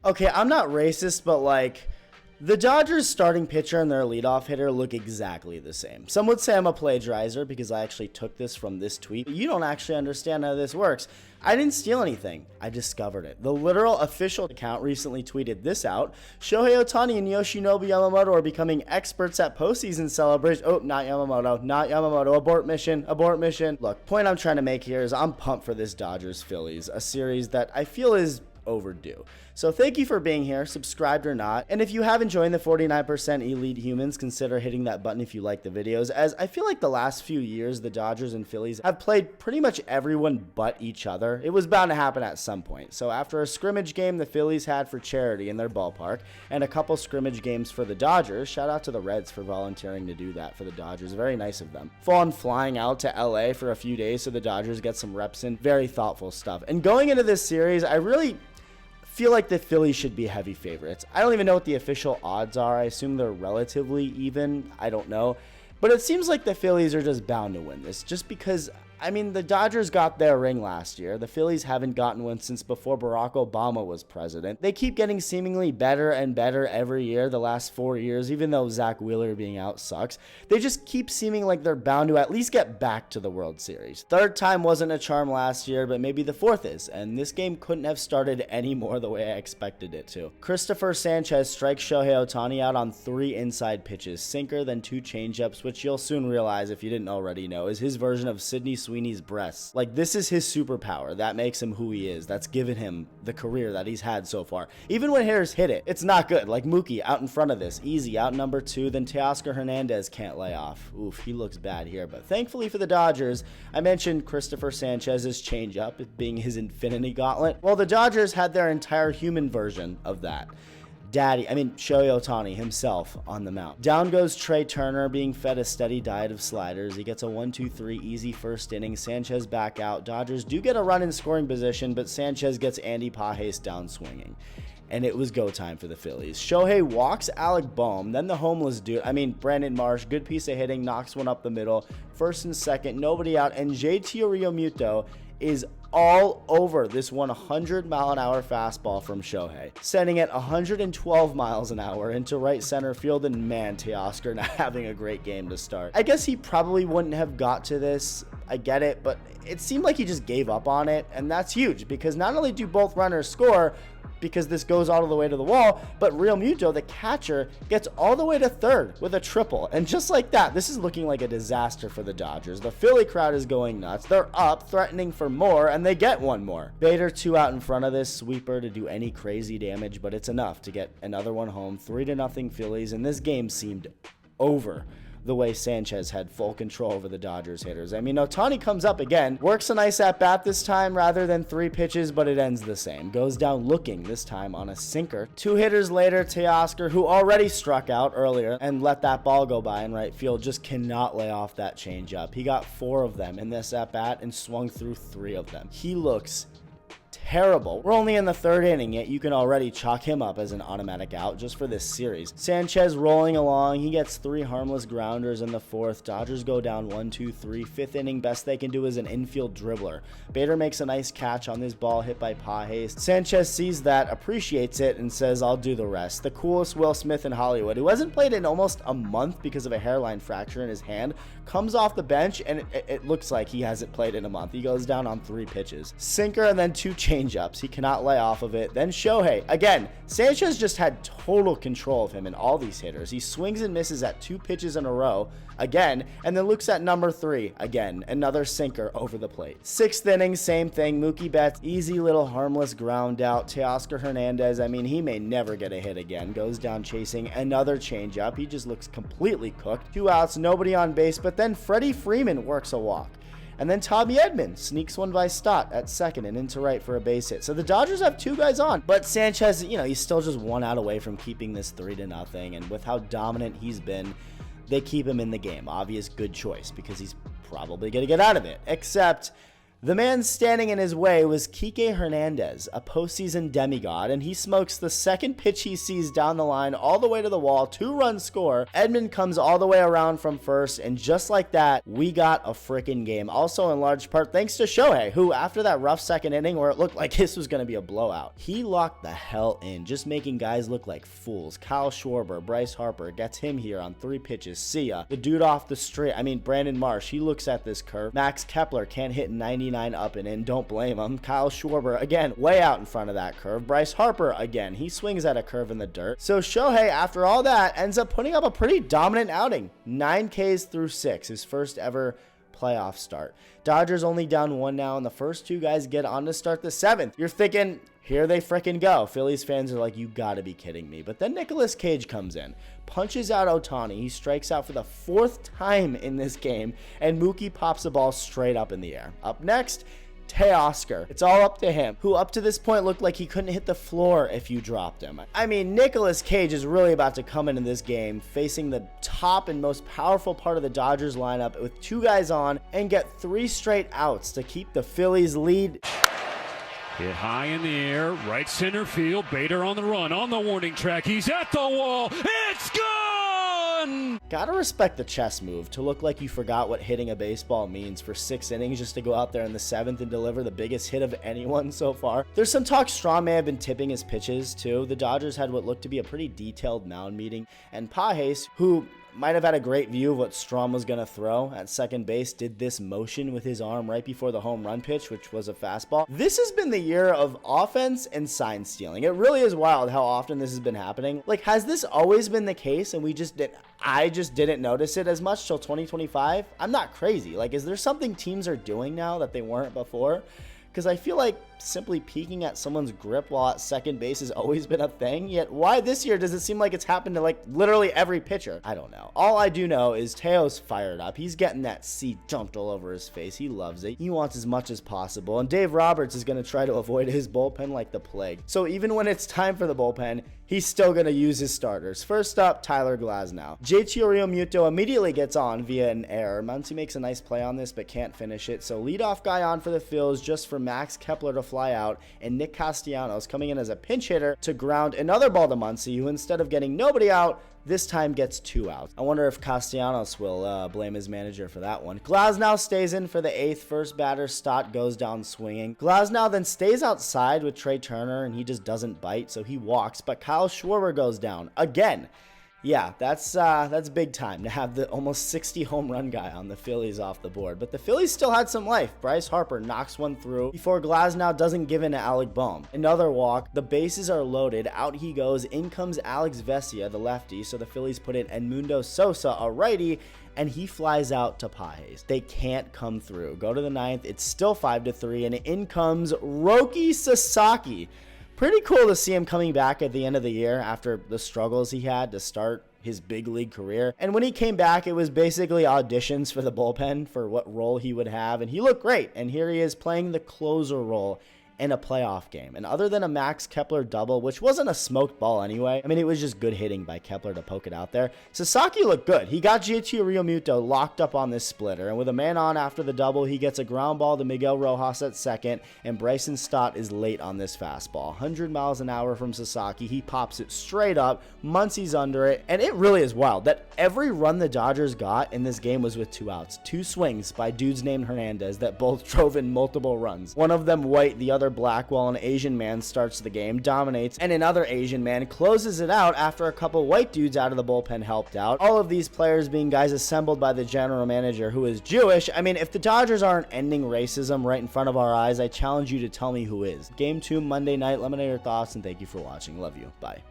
Okay, I'm not racist, but like, the Dodgers starting pitcher and their leadoff hitter look exactly the same. Some would say I'm a plagiarizer because I actually took this from this tweet. You don't actually understand how this works. I didn't steal anything. I discovered it. The literal official account recently tweeted this out. Shohei Ohtani and Yoshinobu Yamamoto are becoming experts at postseason celebration. Oh, not Yamamoto. Not Yamamoto. Abort mission. Abort mission. Look, point I'm trying to make here is I'm pumped for this Dodgers-Phillies, a series that I feel is overdue. So thank you for being here, subscribed or not. And if you haven't joined the 49% Elite Humans, consider hitting that button if you like the videos, as I feel like the last few years the Dodgers and Phillies have played pretty much everyone but each other. It was bound to happen at some point. So after a scrimmage game the Phillies had for charity in their ballpark, and a couple scrimmage games for the Dodgers, shout out to the Reds for volunteering to do that for the Dodgers, very nice of them. Full on flying out to LA for a few days so the Dodgers get some reps in, very thoughtful stuff. And going into this series, I really feel like the Phillies should be heavy favorites. I don't even know what the official odds are. I assume they're relatively even. I don't know. But it seems like the Phillies are just bound to win this, just because, I mean, the Dodgers got their ring last year. The Phillies haven't gotten one since before Barack Obama was president. They keep getting seemingly better and better every year the last 4 years, even though Zach Wheeler being out sucks. They just keep seeming like they're bound to at least get back to the World Series. Third time wasn't a charm last year, but maybe the fourth is, and this game couldn't have started any more the way I expected it to. Christopher Sanchez strikes Shohei Ohtani out on 3 inside pitches, sinker, then 2 changeups, which you'll soon realize if you didn't already know is his version of Sidney Sweeney's breasts. Like, this is his superpower. That makes him who he is. That's given him the career that he's had so far. Even when hitters hit it, it's not good. Like Mookie out in front of this. Easy, out number 2. Then Teoscar Hernandez can't lay off. Oof, he looks bad here. But thankfully for the Dodgers, I mentioned Christopher Sanchez's changeup being his infinity gauntlet. Well, the Dodgers had their entire human version of that. Shohei Ohtani himself on the mound. Down goes Trey Turner, being fed a steady diet of sliders. He gets a 1-2-3 easy first inning. Sanchez back out. Dodgers do get a run in scoring position, but Sanchez gets Andy Pages down swinging. And it was go time for the Phillies. Shohei walks Alec Bohm, then the homeless dude, Brandon Marsh, good piece of hitting, knocks one up the middle. First and second, nobody out, and JT Realmuto is all over this 100-mile-an-hour fastball from Shohei, sending it 112 miles an hour into right center field, and man, Teoscar not having a great game to start. I guess he probably wouldn't have got to this, I get it, but it seemed like he just gave up on it, and that's huge, because not only do both runners score, because this goes all the way to the wall, but Realmuto, the catcher, gets all the way to third with a triple. And just like that, this is looking like a disaster for the Dodgers. The Philly crowd is going nuts. They're up, threatening for more, and they get one more. Bader 2 out in front of this sweeper to do any crazy damage, but it's enough to get another one home. 3-0 Phillies, and this game seemed over the way Sanchez had full control over the Dodgers hitters. Ohtani comes up again, works a nice at-bat this time rather than 3 pitches, but it ends the same. Goes down looking, this time on a sinker. 2 hitters later, Teoscar, who already struck out earlier and let that ball go by in right field, just cannot lay off that changeup. He got 4 of them in this at-bat and swung through 3 of them. He looks terrible. We're only in the 3rd inning, yet you can already chalk him up as an automatic out just for this series. Sanchez rolling along. He gets 3 harmless grounders in the 4th. Dodgers go down 1-2-3. 5th inning, best they can do is an infield dribbler. Bader makes a nice catch on this ball hit by Pages. Sanchez sees that, appreciates it, and says, I'll do the rest. The coolest Will Smith in Hollywood, who hasn't played in almost a month because of a hairline fracture in his hand, comes off the bench, and it looks like he hasn't played in a month. He goes down on 3 pitches. Sinker and then 2 changeups. He cannot lay off of it. Then Shohei. Again, Sanchez just had total control of him and all these hitters. He swings and misses at 2 pitches in a row again, and then looks at number 3 again. Another sinker over the plate. 6th inning, same thing. Mookie Betts, easy little harmless ground out. Teoscar Hernandez, he may never get a hit again. Goes down chasing another changeup. He just looks completely cooked. 2 outs, nobody on base, but then Freddie Freeman works a walk. And then Tommy Edman sneaks one by Stott at second and into right for a base hit. So the Dodgers have 2 guys on. But Sanchez, he's still just 1 out away from keeping this 3-0. And with how dominant he's been, they keep him in the game. Obvious good choice because he's probably going to get out of it. Except The man standing in his way was Kike Hernandez, a postseason demigod, and he smokes the second pitch he sees down the line all the way to the wall, 2-run score. Edmund comes all the way around from first, and just like that, we got a freaking game. Also in large part thanks to Shohei, who after that rough second inning where it looked like this was going to be a blowout, he locked the hell in, just making guys look like fools. Kyle Schwarber, Bryce Harper, gets him here on 3 pitches. See ya. The dude off the street, Brandon Marsh, he looks at this curve. Max Kepler can't hit 99 up and in, don't blame him. Kyle Schwarber, again, way out in front of that curve. Bryce Harper, again, he swings at a curve in the dirt. So Shohei, after all that, ends up putting up a pretty dominant outing. 9 Ks through 6, his first ever playoff start. Dodgers only down 1 now, and the first 2 guys get on to start the 7th. You're thinking, here they frickin' go. Phillies fans are like, you gotta be kidding me. But then Nicolas Cage comes in, punches out Ohtani. He strikes out for the 4th time in this game, and Mookie pops the ball straight up in the air. Up next, Teoscar. It's all up to him, who up to this point looked like he couldn't hit the floor if you dropped him. Nicolas Cage is really about to come into this game facing the top and most powerful part of the Dodgers lineup with 2 guys on and get 3 straight outs to keep the Phillies lead. Hit high in the air, right center field. Bader on the run, on the warning track. He's at the wall. It's gone! Gotta respect the chess move to look like you forgot what hitting a baseball means for 6 innings just to go out there in the 7th and deliver the biggest hit of anyone so far. There's some talk Strahm may have been tipping his pitches too. The Dodgers had what looked to be a pretty detailed mound meeting, and Pages, who might have had a great view of what Strahm was going to throw at second base, did this motion with his arm right before the home run pitch, which was a fastball. This has been the year of offense and sign stealing. It really is wild how often this has been happening. Like, has this always been the case and I just didn't notice it as much till 2025? I'm not crazy. Like, is there something teams are doing now that they weren't before? Because I feel like simply peeking at someone's grip while at second base has always been a thing, yet why this year does it seem like it's happened to like literally every pitcher? I don't know. All I do know is Teo's fired up. He's getting that C dumped all over his face. He loves it. He wants as much as possible, and Dave Roberts is going to try to avoid his bullpen like the plague. So even when it's time for the bullpen, he's still going to use his starters. First up, Tyler Glasnow. JT Realmuto immediately gets on via an error. Muncy makes a nice play on this but can't finish it, so leadoff guy on for the Phils just for Max Kepler to fly out, and Nick Castellanos coming in as a pinch hitter to ground another ball to Muncy, who instead of getting nobody out, this time gets 2 outs. I wonder if Castellanos will blame his manager for that one. Glasnow stays in for the 8th. First batter, Stott goes down swinging. Glasnow then stays outside with Trey Turner, and he just doesn't bite, so he walks, but Kyle Schwarber goes down again. Yeah, that's big time to have the almost 60 home run guy on the Phillies off the board. But the Phillies still had some life. Bryce Harper knocks one through before Glasnow doesn't give in to Alec Bohm. Another walk. The bases are loaded. Out he goes. In comes Alex Vesia, the lefty. So the Phillies put in Edmundo Sosa, a righty, and he flies out to Pages. They can't come through. Go to the 9th. It's still 5-3, and in comes Roki Sasaki. Pretty cool to see him coming back at the end of the year after the struggles he had to start his big league career. And when he came back, it was basically auditions for the bullpen for what role he would have, and he looked great. And here he is playing the closer role in a playoff game. And other than a Max Kepler double, which wasn't a smoked ball anyway, it was just good hitting by Kepler to poke it out there. Sasaki looked good. He got JT Realmuto locked up on this splitter, and with a man on after the double, he gets a ground ball to Miguel Rojas at second, and Bryson Stott is late on this fastball. 100 miles an hour from Sasaki. He pops it straight up. Muncy's under it, and it really is wild that every run the Dodgers got in this game was with 2 outs. 2 swings by dudes named Hernandez that both drove in multiple runs. One of them white, the other black, while an Asian man starts the game, dominates, and another Asian man closes it out after a couple white dudes out of the bullpen helped out. All of these players being guys assembled by the general manager, who is Jewish. If the Dodgers aren't ending racism right in front of our eyes, I challenge you to tell me who is. Game 2 Monday night. Let me know your thoughts, and thank you for watching. Love you. Bye.